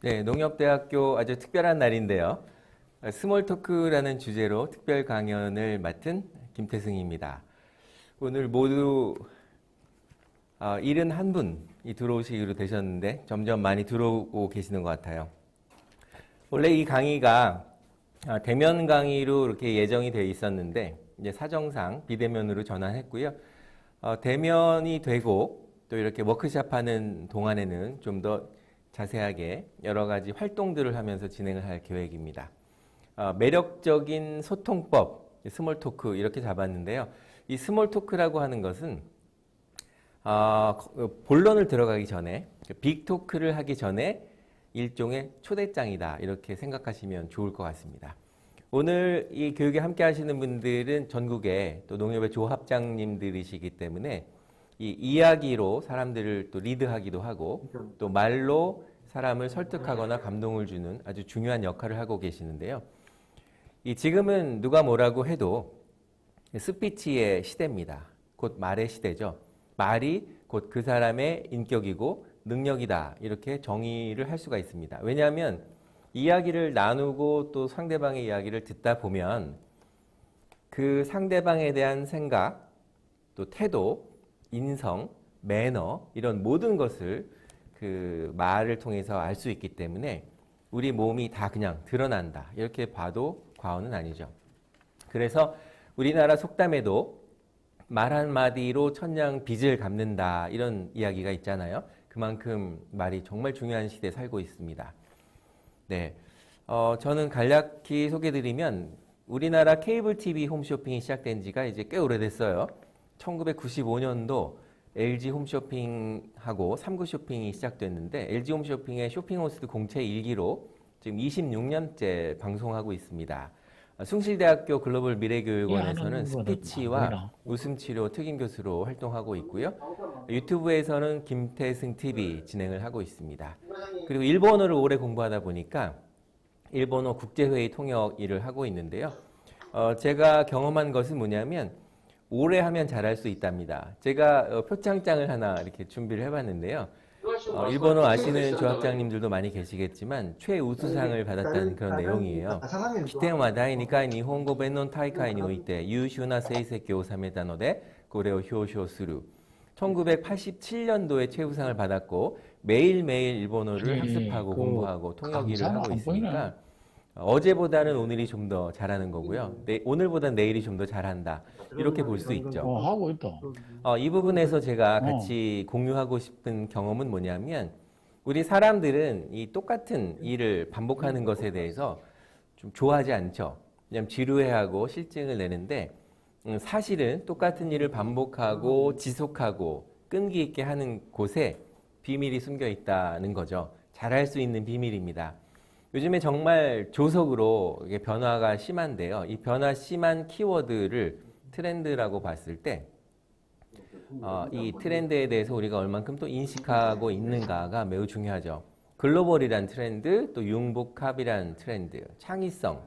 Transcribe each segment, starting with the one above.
네, 농협대학교 아주 특별한 날인데요. 스몰 토크라는 주제로 특별 강연을 맡은 김태승입니다. 오늘 모두 71분이 들어오시기로 되셨는데 점점 많이 들어오고 계시는 것 같아요. 원래 이 강의가 대면 강의로 이렇게 예정이 되어 있었는데 이제 사정상 비대면으로 전환했고요. 대면이 되고 또 이렇게 워크숍 하는 동안에는 좀 더 자세하게 여러 가지 활동들을 하면서 진행을 할 계획입니다. 매력적인 소통법, 스몰 토크 이렇게 잡았는데요. 이 스몰 토크라고 하는 것은 본론을 들어가기 전에, 빅 토크를 하기 전에 일종의 초대장이다 이렇게 생각하시면 좋을 것 같습니다. 오늘 이 교육에 함께 하시는 분들은 전국의 또 농협의 조합장님들이시기 때문에 이 이야기로 사람들을 또 리드하기도 하고 또 말로 사람을 설득하거나 감동을 주는 아주 중요한 역할을 하고 계시는데요. 지금은 누가 뭐라고 해도 스피치의 시대입니다. 곧 말의 시대죠. 말이 곧 그 사람의 인격이고 능력이다 이렇게 정의를 할 수가 있습니다. 왜냐하면 이야기를 나누고 또 상대방의 이야기를 듣다 보면 그 상대방에 대한 생각, 또 태도, 인성, 매너 이런 모든 것을 그 말을 통해서 알 수 있기 때문에 우리 몸이 다 그냥 드러난다 이렇게 봐도 과언은 아니죠. 그래서 우리나라 속담에도 말 한마디로 천냥 빚을 갚는다 이런 이야기가 있잖아요. 그만큼 말이 정말 중요한 시대에 살고 있습니다. 네, 저는 간략히 소개드리면 우리나라 케이블 TV 홈쇼핑이 시작된 지가 이제 꽤 오래됐어요. 1995년도 LG 홈쇼핑하고 삼구 쇼핑이 시작됐는데 LG 홈쇼핑의 쇼핑호스트 공채 1기로 지금 26년째 방송하고 있습니다. 숭실대학교 글로벌 미래교육원에서는 스피치와 웃음치료 특임교수로 활동하고 있고요. 유튜브에서는 김태승 TV 진행을 하고 있습니다. 그리고 일본어를 오래 공부하다 보니까 일본어 국제회의 통역 일을 하고 있는데요. 제가 경험한 것은 뭐냐면 오래 하면 잘할 수 있답니다. 제가 표창장을 하나 이렇게 준비를 해봤는데요. 일본어 아시는 조합장님들도 많이 계시겠지만 최우수상을 받았다는 그런 내용이에요. 기테와 다이니카이 니혼고 벤논 타이카이 니 오이테 유슈나 세이세키 오사메다 노데 고레오 효쇼스루 1987년도에 최우상을 받았고 매일매일 일본어를 학습하고 공부하고 통역 일을 하고 있으니까 어제보다는 오늘이 좀 더 잘하는 거고요. 오늘보다는 내일이 좀 더 잘한다. 이렇게 볼 수 있죠. 하고 있다. 이 부분에서 제가 같이 공유하고 싶은 경험은 뭐냐면 우리 사람들은 이 똑같은 일을 반복하는 것에 대해서 좀 좋아하지 않죠. 그냥 지루해하고 실증을 내는데 사실은 똑같은 일을 반복하고 지속하고 끈기 있게 하는 곳에 비밀이 숨겨 있다는 거죠. 잘할 수 있는 비밀입니다. 요즘에 정말 조석으로 이게 변화가 심한데요. 이 변화 심한 키워드를 트렌드라고 봤을 때 이 트렌드에 대해서 우리가 얼만큼 또 인식하고 있는가가 매우 중요하죠. 글로벌이란 트렌드, 또 융복합이란 트렌드, 창의성,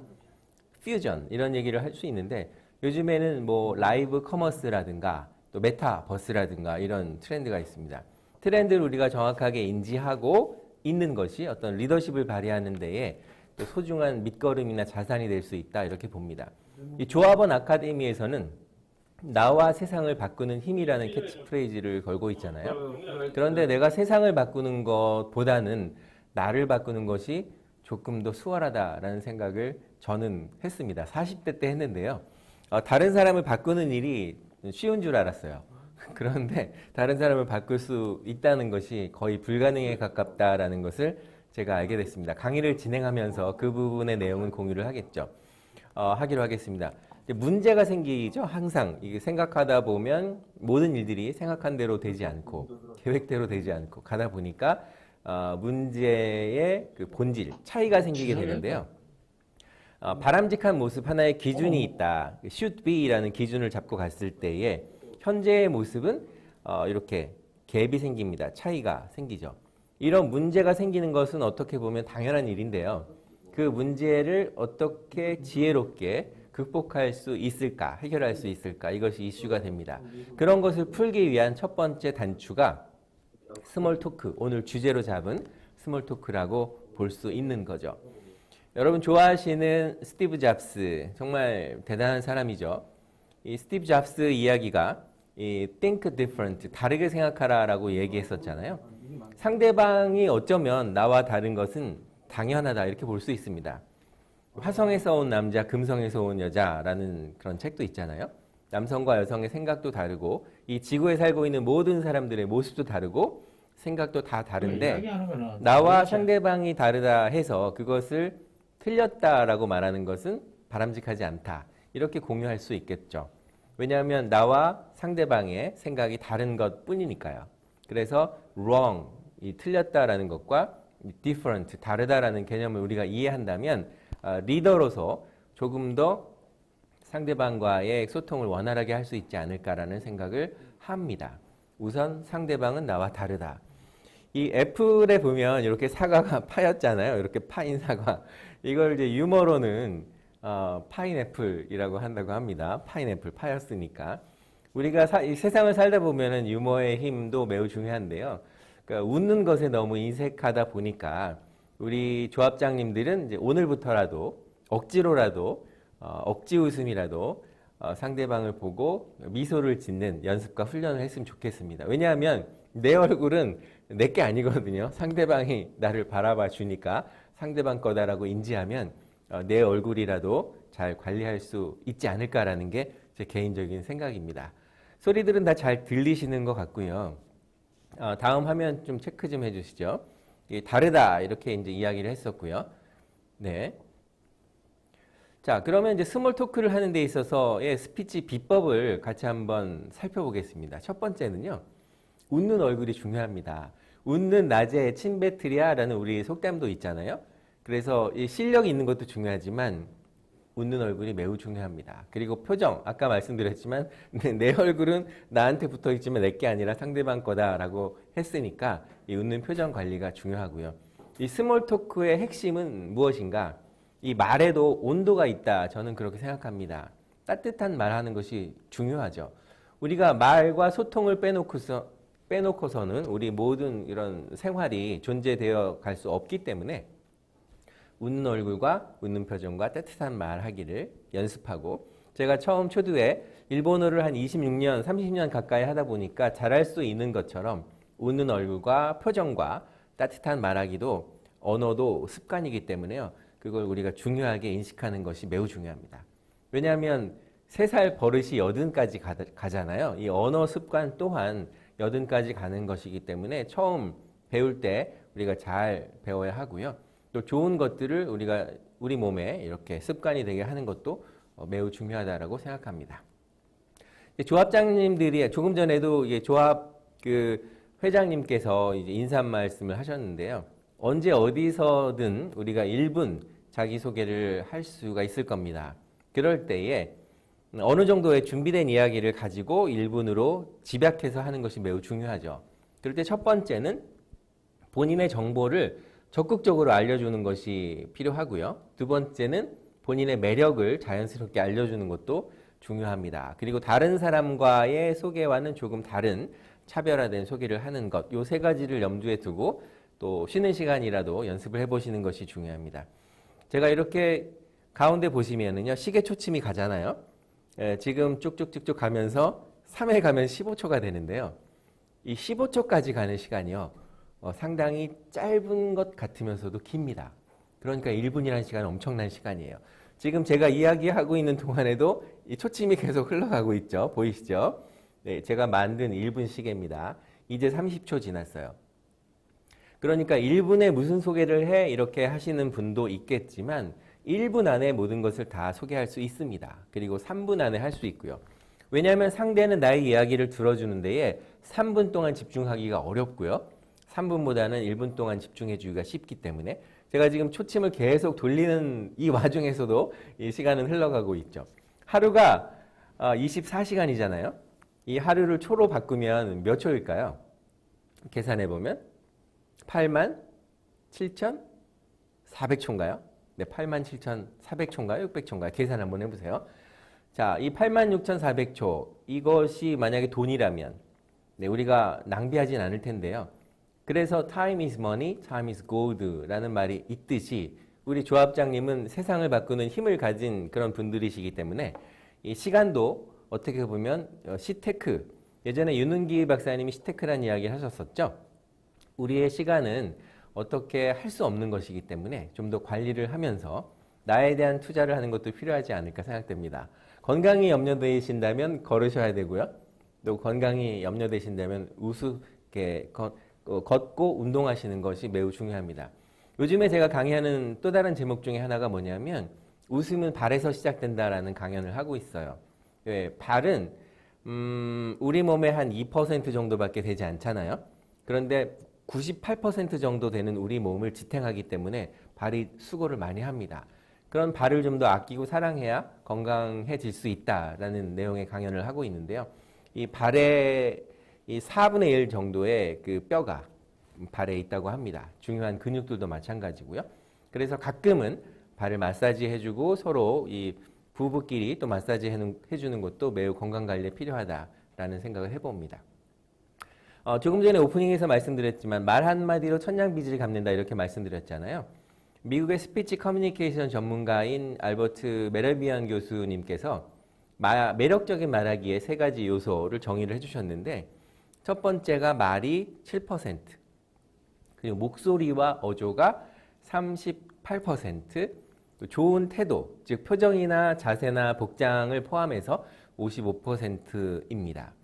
퓨전 이런 얘기를 할 수 있는데 요즘에는 뭐 라이브 커머스라든가 또 메타버스라든가 이런 트렌드가 있습니다. 트렌드를 우리가 정확하게 인지하고 있는 것이 어떤 리더십을 발휘하는 데에 또 소중한 밑거름이나 자산이 될 수 있다 이렇게 봅니다. 이 조합원 아카데미에서는 나와 세상을 바꾸는 힘이라는 캐치프레이즈를 걸고 있잖아요. 그런데 내가 세상을 바꾸는 것보다는 나를 바꾸는 것이 조금 더 수월하다라는 생각을 저는 했습니다. 40대 때 했는데요. 다른 사람을 바꾸는 일이 쉬운 줄 알았어요. 그런데 다른 사람을 바꿀 수 있다는 것이 거의 불가능에 가깝다라는 것을 제가 알게 됐습니다. 강의를 진행하면서 그 부분의 내용은 공유를 하기로 하겠습니다. 문제가 생기죠. 항상 이게 생각하다 보면 모든 일들이 생각한 대로 되지 않고 계획대로 되지 않고 가다 보니까 문제의 그 본질, 차이가 생기게 되는데요. 바람직한 모습 하나의 기준이 있다. should be라는 기준을 잡고 갔을 때에 현재의 모습은 이렇게 갭이 생깁니다. 차이가 생기죠. 이런 문제가 생기는 것은 어떻게 보면 당연한 일인데요. 그 문제를 어떻게 지혜롭게 극복할 수 있을까, 해결할 수 있을까, 이것이 이슈가 됩니다. 그런 것을 풀기 위한 첫 번째 단추가 스몰 토크, 오늘 주제로 잡은 스몰 토크라고 볼 수 있는 거죠. 여러분 좋아하시는 스티브 잡스, 정말 대단한 사람이죠. 이 스티브 잡스 이야기가 이 think different, 다르게 생각하라라고 얘기했었잖아요. 상대방이 어쩌면 나와 다른 것은 당연하다 이렇게 볼 수 있습니다. 화성에서 온 남자, 금성에서 온 여자라는 그런 책도 있잖아요. 남성과 여성의 생각도 다르고 이 지구에 살고 있는 모든 사람들의 모습도 다르고 생각도 다 다른데 나와 상대방이 다르다 해서 그것을 틀렸다라고 말하는 것은 바람직하지 않다. 이렇게 공유할 수 있겠죠. 왜냐하면 나와 상대방의 생각이 다른 것 뿐이니까요. 그래서 wrong, 이 틀렸다라는 것과 different, 다르다라는 개념을 우리가 이해한다면 리더로서 조금 더 상대방과의 소통을 원활하게 할 수 있지 않을까라는 생각을 합니다. 우선 상대방은 나와 다르다. 이 애플에 보면 이렇게 사과가 파였잖아요. 이렇게 파인 사과. 이걸 이제 유머로는 파인애플이라고 한다고 합니다. 파인애플 파였으니까. 우리가 이 세상을 살다 보면은 유머의 힘도 매우 중요한데요. 그러니까 웃는 것에 너무 인색하다 보니까 우리 조합장님들은 이제 오늘부터라도 억지로라도 억지 웃음이라도 상대방을 보고 미소를 짓는 연습과 훈련을 했으면 좋겠습니다. 왜냐하면 내 얼굴은 내게 아니거든요. 상대방이 나를 바라봐 주니까 상대방 거다라고 인지하면 내 얼굴이라도 잘 관리할 수 있지 않을까라는 게 제 개인적인 생각입니다. 소리들은 다 잘 들리시는 것 같고요. 다음 화면 좀 체크 좀 해주시죠. 다르다 이렇게 이제 이야기를 했었고요. 네. 자, 그러면 이제 스몰 토크를 하는 데 있어서의 스피치 비법을 같이 한번 살펴보겠습니다. 첫 번째는요. 웃는 얼굴이 중요합니다. 웃는 낮에 침 뱉으랴라는 우리 속담도 있잖아요. 그래서 이 실력이 있는 것도 중요하지만 웃는 얼굴이 매우 중요합니다. 그리고 표정, 아까 말씀드렸지만 내 얼굴은 나한테 붙어 있지만 내게 아니라 상대방 거다라고 했으니까 이 웃는 표정 관리가 중요하고요. 이 스몰 토크의 핵심은 무엇인가? 이 말에도 온도가 있다. 저는 그렇게 생각합니다. 따뜻한 말하는 것이 중요하죠. 우리가 말과 소통을 빼놓고서는 우리 모든 이런 생활이 존재되어 갈 수 없기 때문에 웃는 얼굴과 웃는 표정과 따뜻한 말하기를 연습하고 제가 처음 초두에 일본어를 한 26년, 30년 가까이 하다 보니까 잘할 수 있는 것처럼 웃는 얼굴과 표정과 따뜻한 말하기도 언어도 습관이기 때문에요. 그걸 우리가 중요하게 인식하는 것이 매우 중요합니다. 왜냐하면 3살 버릇이 80까지 가잖아요. 이 언어 습관 또한 80까지 가는 것이기 때문에 처음 배울 때 우리가 잘 배워야 하고요. 또 좋은 것들을 우리가 우리 몸에 이렇게 습관이 되게 하는 것도 매우 중요하다라고 생각합니다. 조합장님들이 조금 전에도 조합 회장님께서 이제 인사 말씀을 하셨는데요. 언제 어디서든 우리가 1분 자기소개를 할 수가 있을 겁니다. 그럴 때에 어느 정도의 준비된 이야기를 가지고 1분으로 집약해서 하는 것이 매우 중요하죠. 그럴 때 첫 번째는 본인의 정보를 적극적으로 알려주는 것이 필요하고요. 두 번째는 본인의 매력을 자연스럽게 알려주는 것도 중요합니다. 그리고 다른 사람과의 소개와는 조금 다른 차별화된 소개를 하는 것, 이 3가지를 염두에 두고 또 쉬는 시간이라도 연습을 해보시는 것이 중요합니다. 제가 이렇게 가운데 보시면은요, 시계 초침이 가잖아요. 지금 쭉쭉쭉쭉 가면서 3회 가면 15초가 되는데요. 이 15초까지 가는 시간이요. 상당히 짧은 것 같으면서도 깁니다. 그러니까 1분이라는 시간은 엄청난 시간이에요. 지금 제가 이야기하고 있는 동안에도 이 초침이 계속 흘러가고 있죠. 보이시죠? 네, 제가 만든 1분 시계입니다. 이제 30초 지났어요. 그러니까 1분에 무슨 소개를 해? 이렇게 하시는 분도 있겠지만 1분 안에 모든 것을 다 소개할 수 있습니다. 그리고 3분 안에 할 수 있고요. 왜냐하면 상대는 나의 이야기를 들어주는 데에 3분 동안 집중하기가 어렵고요. 3분보다는 1분 동안 집중해 주기가 쉽기 때문에 제가 지금 초침을 계속 돌리는 이 와중에서도 이 시간은 흘러가고 있죠. 하루가 24시간이잖아요. 이 하루를 초로 바꾸면 몇 초일까요? 계산해 보면 87,400초인가요? 네, 87,400초인가요? 600초인가요? 계산 한번 해보세요. 자, 이 86,400초 이것이 만약에 돈이라면 네, 우리가 낭비하진 않을 텐데요. 그래서 time is money, time is gold라는 말이 있듯이 우리 조합장님은 세상을 바꾸는 힘을 가진 그런 분들이시기 때문에 이 시간도 어떻게 보면 시테크, 예전에 윤은기 박사님이 시테크라는 이야기를 하셨었죠. 우리의 시간은 어떻게 할 수 없는 것이기 때문에 좀 더 관리를 하면서 나에 대한 투자를 하는 것도 필요하지 않을까 생각됩니다. 건강이 염려되신다면 걸으셔야 되고요. 또 건강이 염려되신다면 우습게 걷고 운동하시는 것이 매우 중요합니다. 요즘에 제가 강의하는 또 다른 제목 중에 하나가 뭐냐면 웃음은 발에서 시작된다라는 강연을 하고 있어요. 왜? 발은 우리 몸의 한 2% 정도밖에 되지 않잖아요. 그런데 98% 정도 되는 우리 몸을 지탱하기 때문에 발이 수고를 많이 합니다. 그런 발을 좀 더 아끼고 사랑해야 건강해질 수 있다라는 내용의 강연을 하고 있는데요. 이 발의 이 4분의 1 정도의 그 뼈가 발에 있다고 합니다. 중요한 근육들도 마찬가지고요. 그래서 가끔은 발을 마사지 해주고 서로 이 부부끼리 또 마사지 해주는 것도 매우 건강관리에 필요하다라는 생각을 해봅니다. 조금 전에 오프닝에서 말씀드렸지만 말 한마디로 천냥빚을 갚는다 이렇게 말씀드렸잖아요. 미국의 스피치 커뮤니케이션 전문가인 알버트 메러비안 교수님께서 매력적인 말하기의 3가지 요소를 정의를 해주셨는데 첫 번째가 말이 7%, 그리고 목소리와 어조가 38%, 또 좋은 태도, 즉 표정이나 자세나 복장을 포함해서 55%입니다.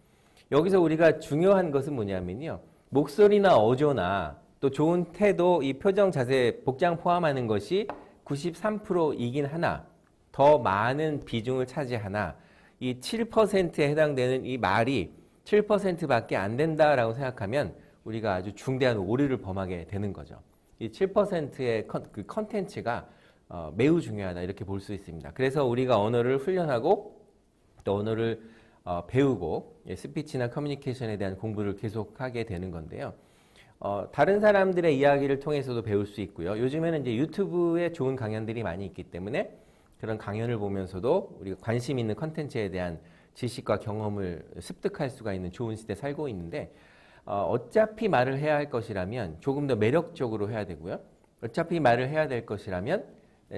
여기서 우리가 중요한 것은 뭐냐면요. 목소리나 어조나 또 좋은 태도, 이 표정, 자세, 복장 포함하는 것이 93%이긴 하나, 더 많은 비중을 차지하나 이 7%에 해당되는 이 말이 7%밖에 안 된다라고 생각하면 우리가 아주 중대한 오류를 범하게 되는 거죠. 이 7%의 그 컨텐츠가 매우 중요하다 이렇게 볼 수 있습니다. 그래서 우리가 언어를 훈련하고 또 언어를 배우고 스피치나 커뮤니케이션에 대한 공부를 계속하게 되는 건데요. 다른 사람들의 이야기를 통해서도 배울 수 있고요. 요즘에는 이제 유튜브에 좋은 강연들이 많이 있기 때문에 그런 강연을 보면서도 우리가 관심 있는 컨텐츠에 대한 지식과 경험을 습득할 수가 있는 좋은 시대에 살고 있는데 어차피 말을 해야 할 것이라면 조금 더 매력적으로 해야 되고요. 어차피 말을 해야 될 것이라면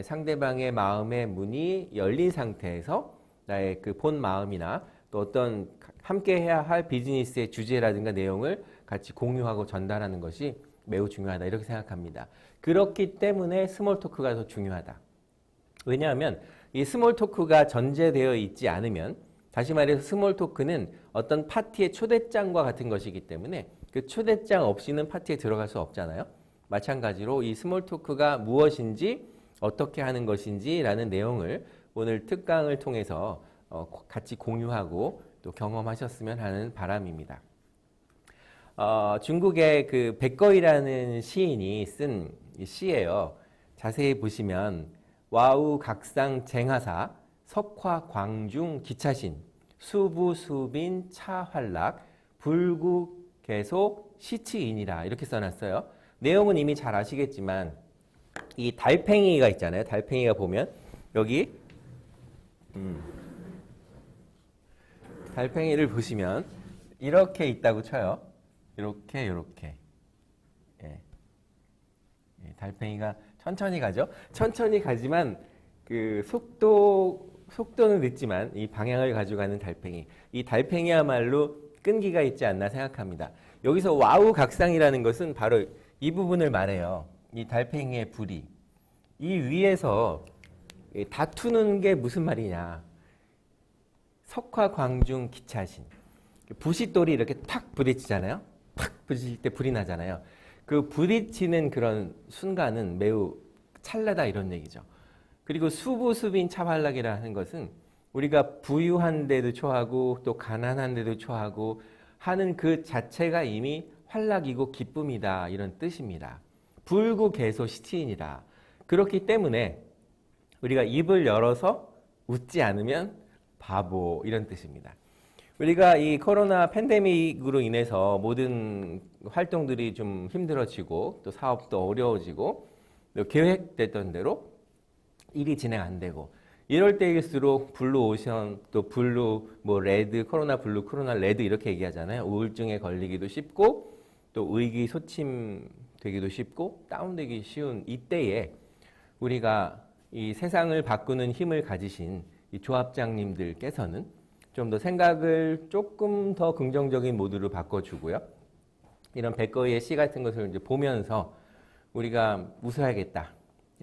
상대방의 마음의 문이 열린 상태에서 나의 그 본 마음이나 또 어떤 함께 해야 할 비즈니스의 주제라든가 내용을 같이 공유하고 전달하는 것이 매우 중요하다 이렇게 생각합니다. 그렇기 때문에 스몰 토크가 더 중요하다. 왜냐하면 이 스몰 토크가 전제되어 있지 않으면 다시 말해서 스몰 토크는 어떤 파티의 초대장과 같은 것이기 때문에 그 초대장 없이는 파티에 들어갈 수 없잖아요. 마찬가지로 이 스몰 토크가 무엇인지 어떻게 하는 것인지 라는 내용을 오늘 특강을 통해서 같이 공유하고 또 경험하셨으면 하는 바람입니다. 중국의 그 백거이라는 시인이 쓴 시예요. 자세히 보시면 와우 각상 쟁하사 석화 광중 기차신 수부 수빈 차활락 불구 계속 시치인이라 이렇게 써놨어요. 내용은 이미 잘 아시겠지만 이 달팽이가 있잖아요. 달팽이가 보면 여기 달팽이를 보시면 이렇게 있다고 쳐요. 이렇게. 예. 달팽이가 천천히 가죠. 천천히 가지만 그 속도는 늦지만 이 방향을 가져가는 달팽이. 이 달팽이야말로 끈기가 있지 않나 생각합니다. 여기서 와우 각상이라는 것은 바로 이 부분을 말해요. 이 달팽이의 부리. 이 위에서 다투는 게 무슨 말이냐. 석화 광중 기차신. 부싯돌이 이렇게 탁 부딪히잖아요. 탁 부딪힐 때 불이 나잖아요. 그 부딪히는 그런 순간은 매우 찰나다 이런 얘기죠. 그리고 수부수빈 차활락이라는 것은 우리가 부유한데도 초하고 또 가난한데도 초하고 하는 그 자체가 이미 활락이고 기쁨이다 이런 뜻입니다. 불구개소 시치인이다. 그렇기 때문에 우리가 입을 열어서 웃지 않으면 바보 이런 뜻입니다. 우리가 이 코로나 팬데믹으로 인해서 모든 활동들이 좀 힘들어지고 또 사업도 어려워지고 또 계획됐던 대로 일이 진행 안 되고 이럴 때일수록 블루 오션 또 블루 뭐 레드 코로나 블루 코로나 레드 이렇게 얘기하잖아요. 우울증에 걸리기도 쉽고 또 의기소침되기도 쉽고 다운되기 쉬운 이때에 우리가 이 세상을 바꾸는 힘을 가지신 이 조합장님들께서는 좀 더 생각을 조금 더 긍정적인 모드로 바꿔주고요. 이런 백거이의 시 같은 것을 이제 보면서 우리가 웃어야겠다.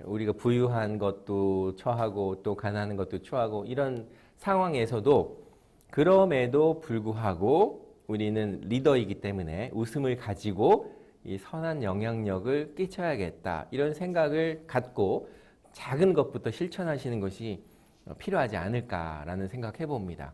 우리가 부유한 것도 처하고 또 가난한 것도 처하고 이런 상황에서도 그럼에도 불구하고 우리는 리더이기 때문에 웃음을 가지고 이 선한 영향력을 끼쳐야겠다. 이런 생각을 갖고 작은 것부터 실천하시는 것이 필요하지 않을까라는 생각해 봅니다.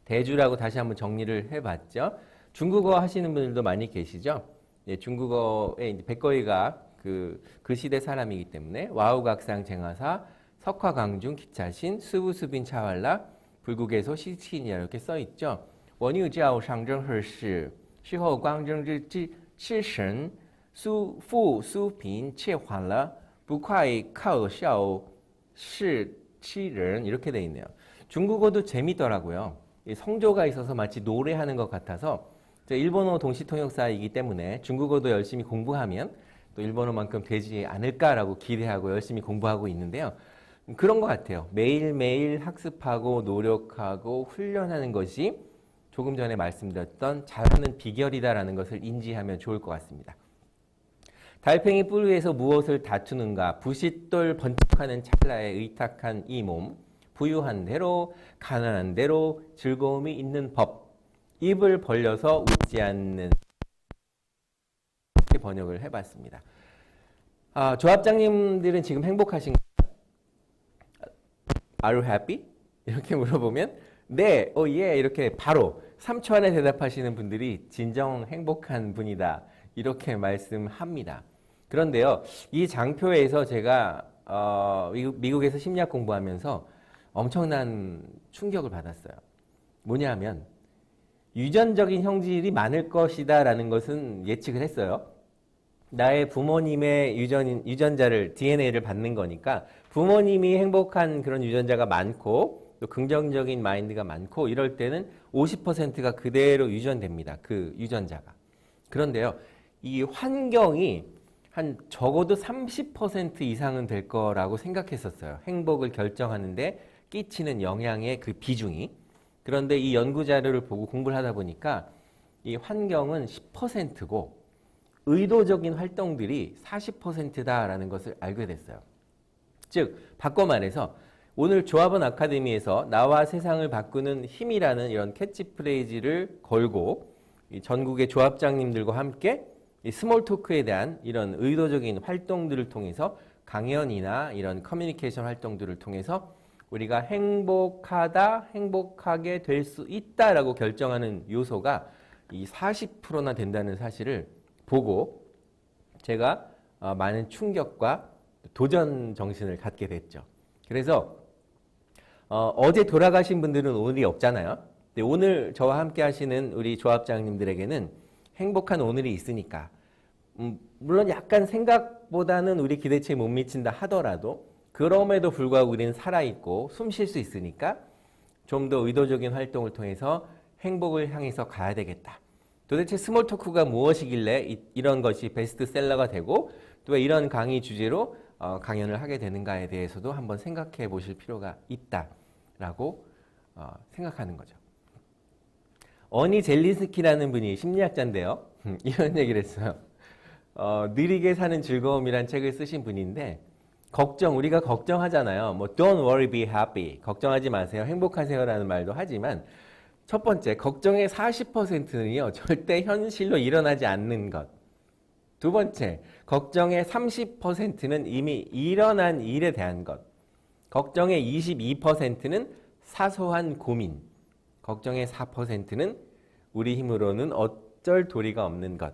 대주라고 다시 한번 정리를 해봤죠. 중국어 하시는 분들도 많이 계시죠. 예, 중국어에 이제 백거이가 그 시대 사람이기 때문에 와우각상 쟁화사 석화강중 기차신 수부수빈 차왈라 불국에서 시치인이라 이렇게 써 있죠. 원유지ao 상정허시 시호 광정지 치신 수부 수빈 채환라 부콰이 카오샤오 시치른 이렇게 돼 있네요. 중국어도 재미더라고요. 성조가 있어서 마치 노래하는 것 같아서 일본어 동시통역사이기 때문에 중국어도 열심히 공부하면 또 일본어만큼 되지 않을까라고 기대하고 열심히 공부하고 있는데요. 그런 것 같아요. 매일매일 학습하고 노력하고 훈련하는 것이 조금 전에 말씀드렸던 잘하는 비결이다라는 것을 인지하면 좋을 것 같습니다. 달팽이 뿔 위에서 무엇을 다투는가 부싯돌 번쩍하는 찰나에 의탁한 이 몸 부유한 대로 가난한 대로 즐거움이 있는 법 입을 벌려서 웃지 않는 이렇게 번역을 해봤습니다. 조합장님들은 지금 행복하신가요? Are you happy? 이렇게 물어보면 네, 예 이렇게 바로 3초 안에 대답하시는 분들이 진정 행복한 분이다 이렇게 말씀합니다. 그런데요, 이 장표에서 제가 미국에서 심리학 공부하면서 엄청난 충격을 받았어요. 뭐냐면 유전적인 형질이 많을 것이다 라는 것은 예측을 했어요. 나의 부모님의 유전자를 DNA를 받는 거니까 부모님이 행복한 그런 유전자가 많고 또 긍정적인 마인드가 많고 이럴 때는 50%가 그대로 유전됩니다. 그 유전자가. 그런데요, 이 환경이 한 적어도 30% 이상은 될 거라고 생각했었어요. 행복을 결정하는데 끼치는 영향의 그 비중이. 그런데 이 연구 자료를 보고 공부를 하다 보니까 이 환경은 10%고 의도적인 활동들이 40%다라는 것을 알게 됐어요. 즉, 바꿔 말해서 오늘 조합원 아카데미에서 나와 세상을 바꾸는 힘이라는 이런 캐치프레이즈를 걸고 이 전국의 조합장님들과 함께 이 스몰 토크에 대한 이런 의도적인 활동들을 통해서 강연이나 이런 커뮤니케이션 활동들을 통해서 우리가 행복하다, 행복하게 될 수 있다라고 결정하는 요소가 이 40%나 된다는 사실을 보고 제가 많은 충격과 도전 정신을 갖게 됐죠. 그래서 어제 돌아가신 분들은 오늘이 없잖아요. 근데 오늘 저와 함께 하시는 우리 조합장님들에게는 행복한 오늘이 있으니까 물론 약간 생각보다는 우리 기대치에 못 미친다 하더라도 그럼에도 불구하고 우리는 살아있고 숨 쉴 수 있으니까 좀 더 의도적인 활동을 통해서 행복을 향해서 가야 되겠다. 도대체 스몰 토크가 무엇이길래 이런 것이 베스트셀러가 되고 또 이런 강의 주제로 강연을 하게 되는가에 대해서도 한번 생각해 보실 필요가 있다라고 생각하는 거죠. 어니 젤린스키라는 분이 심리학자인데요. 이런 얘기를 했어요. 느리게 사는 즐거움이란 책을 쓰신 분인데 우리가 걱정하잖아요. 뭐 don't worry, be happy. 걱정하지 마세요. 행복하세요라는 말도 하지만 첫 번째, 걱정의 40%는요. 절대 현실로 일어나지 않는 것. 두 번째, 걱정의 30%는 이미 일어난 일에 대한 것. 걱정의 22%는 사소한 고민. 걱정의 4%는 우리 힘으로는 어쩔 도리가 없는 것.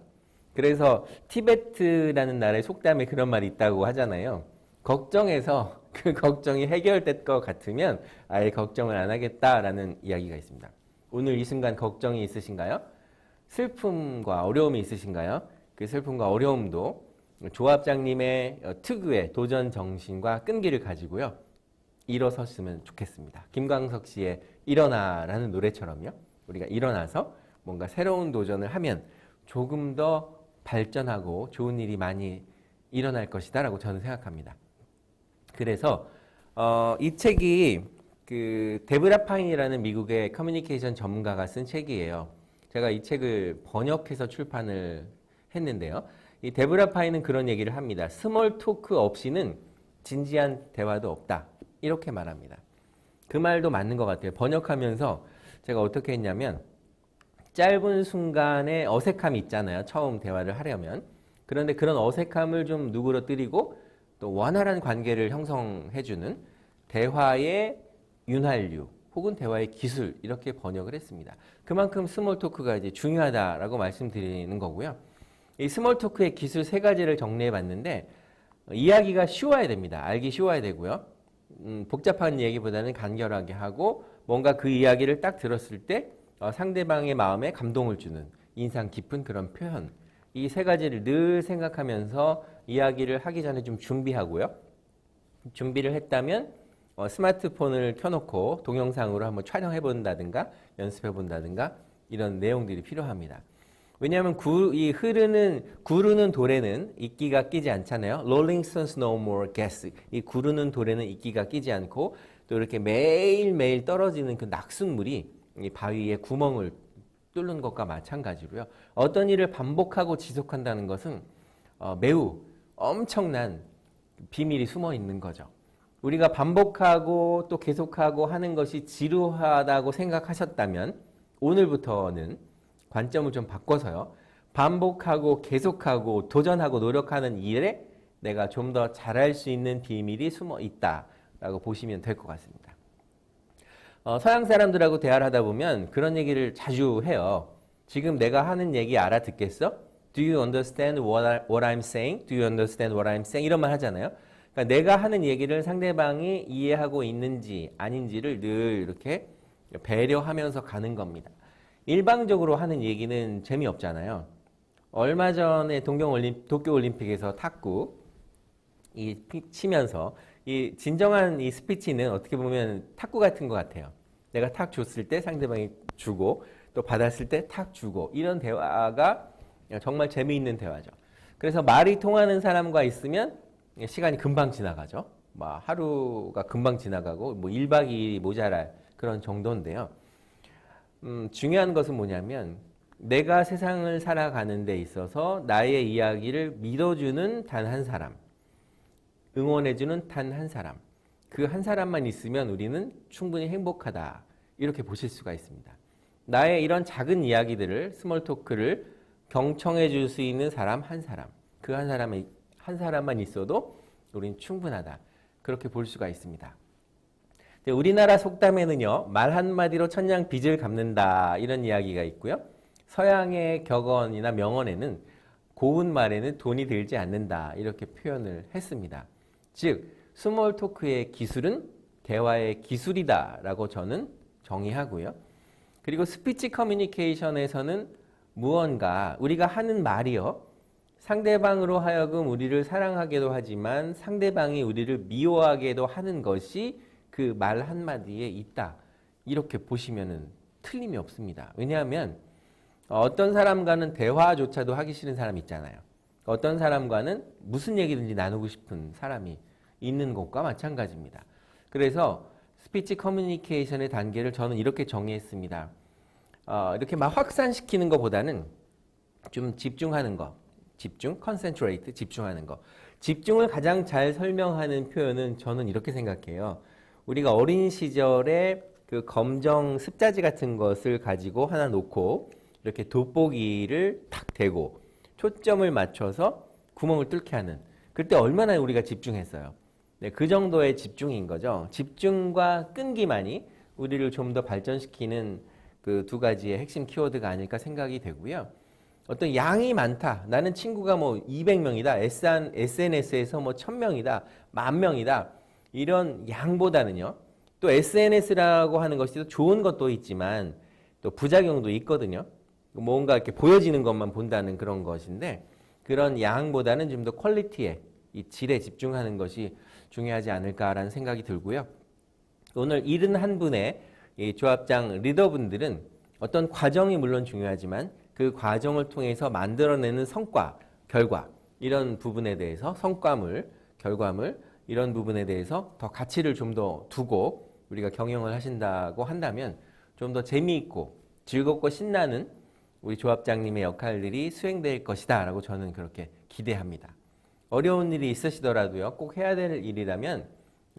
그래서 티베트라는 나라의 속담에 그런 말이 있다고 하잖아요. 걱정해서 그 걱정이 해결될 것 같으면 아예 걱정을 안 하겠다라는 이야기가 있습니다. 오늘 이 순간 걱정이 있으신가요? 슬픔과 어려움이 있으신가요? 그 슬픔과 어려움도 조합장님의 특유의 도전 정신과 끈기를 가지고요. 일어섰으면 좋겠습니다. 김광석 씨의 일어나라는 노래처럼요. 우리가 일어나서 뭔가 새로운 도전을 하면 조금 더 발전하고 좋은 일이 많이 일어날 것이다 라고 저는 생각합니다. 그래서 이 책이 그 데브라 파인이라는 미국의 커뮤니케이션 전문가가 쓴 책이에요. 제가 이 책을 번역해서 출판을 했는데요. 이 데브라 파인은 그런 얘기를 합니다. 스몰 토크 없이는 진지한 대화도 없다. 이렇게 말합니다. 그 말도 맞는 것 같아요. 번역하면서 제가 어떻게 했냐면 짧은 순간에 어색함이 있잖아요. 처음 대화를 하려면. 그런데 그런 어색함을 좀 누그러뜨리고 또 원활한 관계를 형성해주는 대화의 윤활유 혹은 대화의 기술 이렇게 번역을 했습니다. 그만큼 스몰 토크가 이제 중요하다라고 말씀드리는 거고요. 이 스몰 토크의 기술 세 가지를 정리해 봤는데 이야기가 쉬워야 됩니다. 알기 쉬워야 되고요. 복잡한 얘기보다는 간결하게 하고 뭔가 그 이야기를 딱 들었을 때 상대방의 마음에 감동을 주는 인상 깊은 그런 표현 이 세 가지를 늘 생각하면서 이야기를 하기 전에 좀 준비하고요. 준비를 했다면 스마트폰을 켜놓고 동영상으로 한번 촬영해 본다든가 연습해 본다든가 이런 내용들이 필요합니다. 왜냐하면 구르는 돌에는 이끼가 끼지 않잖아요. Rolling Stones No More Gas. 이 구르는 돌에는 이끼가 끼지 않고 또 이렇게 매일매일 떨어지는 그 낙숫물이 이 바위에 구멍을 뚫는 것과 마찬가지로요. 어떤 일을 반복하고 지속한다는 것은 매우 엄청난 비밀이 숨어 있는 거죠. 우리가 반복하고 또 계속하고 하는 것이 지루하다고 생각하셨다면 오늘부터는 관점을 좀 바꿔서요. 반복하고 계속하고 도전하고 노력하는 일에 내가 좀 더 잘할 수 있는 비밀이 숨어 있다라고 보시면 될 것 같습니다. 서양 사람들하고 대화를 하다 보면 그런 얘기를 자주 해요. 지금 내가 하는 얘기 알아듣겠어? Do you understand what I'm saying? Do you understand what I'm saying? 이런 말 하잖아요. 그러니까 내가 하는 얘기를 상대방이 이해하고 있는지 아닌지를 늘 이렇게 배려하면서 가는 겁니다. 일방적으로 하는 얘기는 재미없잖아요. 얼마 전에 도쿄올림픽에서 탁구 치면서 이 진정한 이 스피치는 어떻게 보면 탁구 같은 것 같아요. 내가 탁 줬을 때 상대방이 주고 또 받았을 때 탁 주고 이런 대화가 정말 재미있는 대화죠. 그래서 말이 통하는 사람과 있으면 시간이 금방 지나가죠. 하루가 금방 지나가고 1박 2일이 모자랄 그런 정도인데요. 중요한 것은 뭐냐면 내가 세상을 살아가는 데 있어서 나의 이야기를 믿어주는 단 한 사람, 응원해주는 단 한 사람, 그 한 사람만 있으면 우리는 충분히 행복하다 이렇게 보실 수가 있습니다. 나의 이런 작은 이야기들을 스몰 토크를 경청해 줄 수 있는 사람 한 사람, 그 한 사람만 있어도 우리는 충분하다 그렇게 볼 수가 있습니다. 우리나라 속담에는요, 말 한마디로 천냥 빚을 갚는다 이런 이야기가 있고요. 서양의 격언이나 명언에는 고운 말에는 돈이 들지 않는다 이렇게 표현을 했습니다. 즉 스몰 토크의 기술은 대화의 기술이다라고 저는 정의하고요. 그리고 스피치 커뮤니케이션에서는 무언가 우리가 하는 말이요. 상대방으로 하여금 우리를 사랑하게도 하지만 상대방이 우리를 미워하게도 하는 것이 그 말 한마디에 있다. 이렇게 보시면은 틀림이 없습니다. 왜냐하면 어떤 사람과는 대화조차도 하기 싫은 사람이 있잖아요. 어떤 사람과는 무슨 얘기든지 나누고 싶은 사람이 있는 것과 마찬가지입니다. 그래서 스피치 커뮤니케이션의 단계를 저는 이렇게 정의했습니다. 이렇게 막 확산시키는 것보다는 좀 집중하는 거, concentrate, 집중하는 거. 집중을 가장 잘 설명하는 표현은 저는 이렇게 생각해요. 우리가 어린 시절에 그 검정 습자지 같은 것을 가지고 하나 놓고 이렇게 돋보기를 탁 대고 초점을 맞춰서 구멍을 뚫게 하는 그때 얼마나 우리가 집중했어요. 네, 그 정도의 집중인 거죠. 집중과 끈기만이 우리를 좀 더 발전시키는 그 두 가지의 핵심 키워드가 아닐까 생각이 되고요. 어떤 양이 많다. 나는 친구가 200명이다. SNS에서 1000명이다. 10,000명이다. 이런 양보다는요. 또 SNS라고 하는 것이 또 좋은 것도 있지만 또 부작용도 있거든요. 뭔가 이렇게 보여지는 것만 본다는 그런 것인데 그런 양보다는 좀 더 퀄리티에 이 질에 집중하는 것이 중요하지 않을까라는 생각이 들고요. 오늘 71분의 이 조합장 리더분들은 어떤 과정이 물론 중요하지만 그 과정을 통해서 만들어내는 성과, 결과 이런 부분에 대해서 성과물, 결과물 이런 부분에 대해서 더 가치를 좀 더 두고 우리가 경영을 하신다고 한다면 좀 더 재미있고 즐겁고 신나는 우리 조합장님의 역할들이 수행될 것이다 라고 저는 그렇게 기대합니다. 어려운 일이 있으시더라도요, 꼭 해야 될 일이라면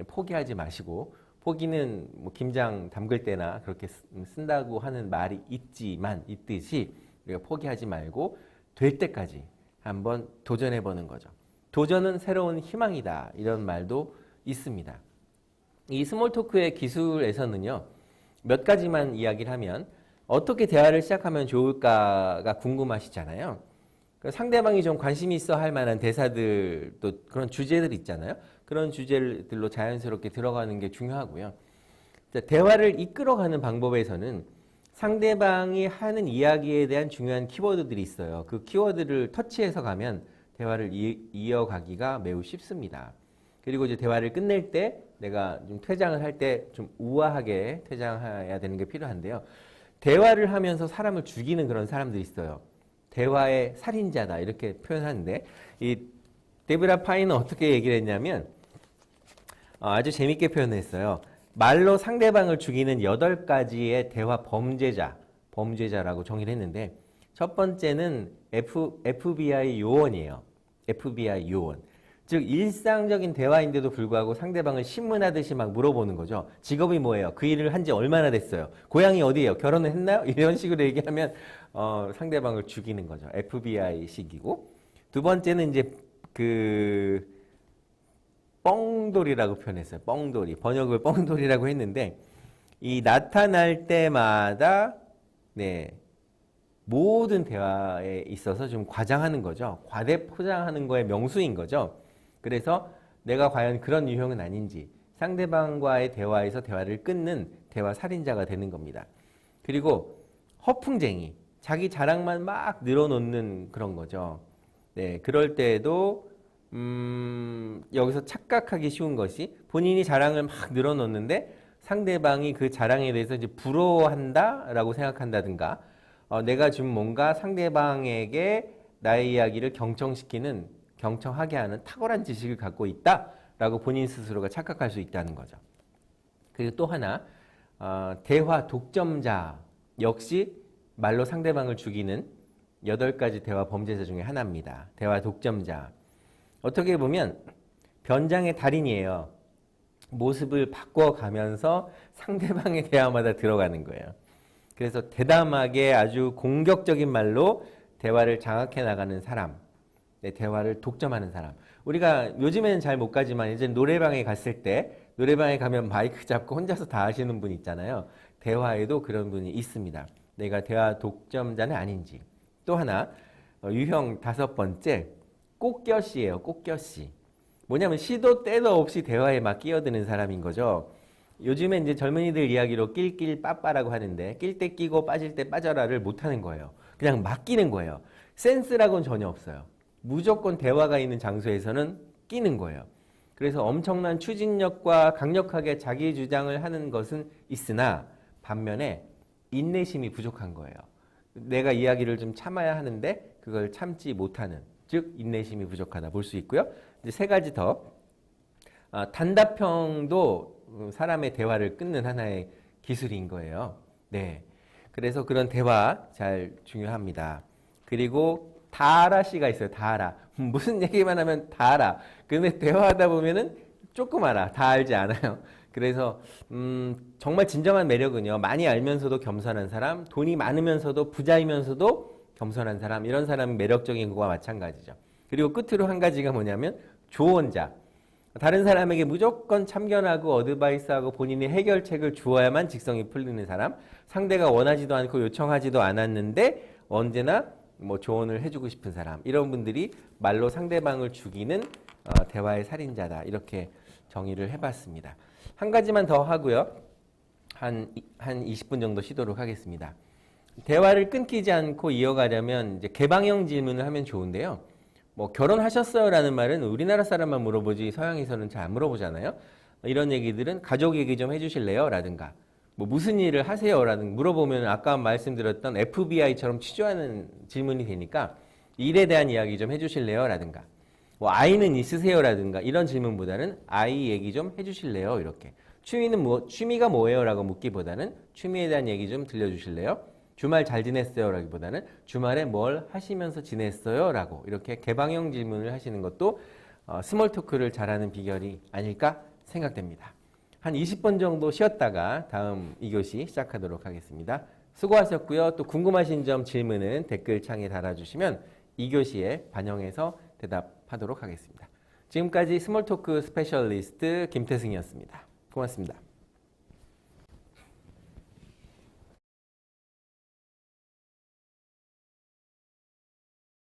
포기하지 마시고, 포기는 뭐 김장 담글 때나 그렇게 쓴다고 하는 말이 있듯이 우리가 포기하지 말고 될 때까지 한번 도전해 보는 거죠. 도전은 새로운 희망이다 이런 말도 있습니다. 이 스몰 토크의 기술에서는요, 몇 가지만 이야기를 하면 어떻게 대화를 시작하면 좋을까가 궁금하시잖아요. 상대방이 좀 관심 있어 할 만한 대사들, 또 그런 주제들 있잖아요. 그런 주제들로 자연스럽게 들어가는 게 중요하고요. 대화를 이끌어가는 방법에서는 상대방이 하는 이야기에 대한 중요한 키워드들이 있어요. 그 키워드를 터치해서 가면 대화를 이어가기가 매우 쉽습니다. 그리고 이제 대화를 끝낼 때 내가 좀 퇴장을 할 때 좀 우아하게 퇴장해야 되는 게 필요한데요. 대화를 하면서 사람을 죽이는 그런 사람들이 있어요. 대화의 살인자다 이렇게 표현하는데, 이 데브라 파인은 어떻게 얘기를 했냐면 아주 재밌게 표현했어요. 말로 상대방을 죽이는 8가지의 대화 범죄자라고 정의를 했는데, 첫 번째는 FBI 요원이에요. FBI 요원. 즉 일상적인 대화인데도 불구하고 상대방을 신문하듯이 막 물어보는 거죠. 직업이 뭐예요? 그 일을 한 지 얼마나 됐어요? 고향이 어디예요? 결혼을 했나요? 이런 식으로 얘기하면 상대방을 죽이는 거죠. FBI식이고. 두 번째는 이제 그 뻥돌이라고 표현했어요. 뻥돌이. 번역을 뻥돌이라고 했는데, 이 나타날 때마다 모든 대화에 있어서 좀 과장하는 거죠. 과대 포장하는 거의 명수인 거죠. 그래서 내가 과연 그런 유형은 아닌지 상대방과의 대화에서 대화를 끊는 대화 살인자가 되는 겁니다. 그리고 허풍쟁이, 자기 자랑만 막 늘어놓는 그런 거죠. 네, 그럴 때에도 여기서 착각하기 쉬운 것이, 본인이 자랑을 막 늘어놓는데 상대방이 그 자랑에 대해서 이제 부러워한다라고 생각한다든가, 내가 좀 뭔가 상대방에게 나의 이야기를 경청하게 하는 탁월한 지식을 갖고 있다라고 본인 스스로가 착각할 수 있다는 거죠. 그리고 또 하나, 대화 독점자 역시 말로 상대방을 죽이는 8가지 대화 범죄자 중에 하나입니다. 대화 독점자. 어떻게 보면 변장의 달인이에요. 모습을 바꿔가면서 상대방의 대화마다 들어가는 거예요. 그래서 대담하게 아주 공격적인 말로 대화를 장악해 나가는 사람, 대화를 독점하는 사람. 우리가 요즘에는 잘 못 가지만 이제 노래방에 갔을 때, 노래방에 가면 마이크 잡고 혼자서 다 하시는 분 있잖아요. 대화에도 그런 분이 있습니다. 내가 대화 독점자는 아닌지. 또 하나, 유형 5번째, 꽃겨씨예요. 꽃겨씨. 뭐냐면 시도 때도 없이 대화에 막 끼어드는 사람인 거죠. 요즘에 이제 젊은이들 이야기로 낄낄 빠빠라고 하는데, 낄 때 끼고 빠질 때 빠져라를 못하는 거예요. 그냥 막 끼는 거예요. 센스라고는 전혀 없어요. 무조건 대화가 있는 장소에서는 끼는 거예요. 그래서 엄청난 추진력과 강력하게 자기 주장을 하는 것은 있으나 반면에 인내심이 부족한 거예요. 내가 이야기를 좀 참아야 하는데 그걸 참지 못하는, 즉 인내심이 부족하다 볼 수 있고요. 이제 3가지 더, 단답형도 사람의 대화를 끊는 하나의 기술인 거예요. 네, 그래서 그런 대화 잘 중요합니다. 그리고 다 알아 씨가 있어요. 다 알아. 무슨 얘기만 하면 다 알아. 근데 대화하다 보면은 조금 알아. 다 알지 않아요. 그래서 정말 진정한 매력은요, 많이 알면서도 겸손한 사람, 돈이 많으면서도 부자이면서도 겸손한 사람, 이런 사람은 매력적인 거와 마찬가지죠. 그리고 끝으로 한 가지가 뭐냐면 조언자. 다른 사람에게 무조건 참견하고 어드바이스하고 본인이 해결책을 주어야만 직성이 풀리는 사람, 상대가 원하지도 않고 요청하지도 않았는데 언제나 뭐 조언을 해주고 싶은 사람, 이런 분들이 말로 상대방을 죽이는 대화의 살인자다, 이렇게 정의를 해봤습니다. 한 가지만 더 하고요, 한 20분 정도 쉬도록 하겠습니다. 대화를 끊기지 않고 이어가려면 이제 개방형 질문을 하면 좋은데요. 뭐 결혼하셨어요? 라는 말은 우리나라 사람만 물어보지 서양에서는 잘 안 물어보잖아요. 이런 얘기들은 가족 얘기 좀 해주실래요? 라든가 뭐 무슨 일을 하세요라는 물어보면 아까 말씀드렸던 FBI처럼 취조하는 질문이 되니까 일에 대한 이야기 좀 해주실래요? 라든가 뭐 아이는 있으세요? 라든가 이런 질문보다는 아이 얘기 좀 해주실래요? 이렇게 취미가 뭐예요? 라고 묻기보다는 취미에 대한 얘기 좀 들려주실래요? 주말 잘 지냈어요? 라기보다는 주말에 뭘 하시면서 지냈어요? 라고 이렇게 개방형 질문을 하시는 것도 스몰 토크를 잘하는 비결이 아닐까 생각됩니다. 한 20번 정도 쉬었다가 다음 2교시 시작하도록 하겠습니다. 수고하셨고요. 또 궁금하신 점 질문은 댓글창에 달아주시면 2교시에 반영해서 대답하도록 하겠습니다. 지금까지 스몰토크 스페셜리스트 김태승이었습니다. 고맙습니다.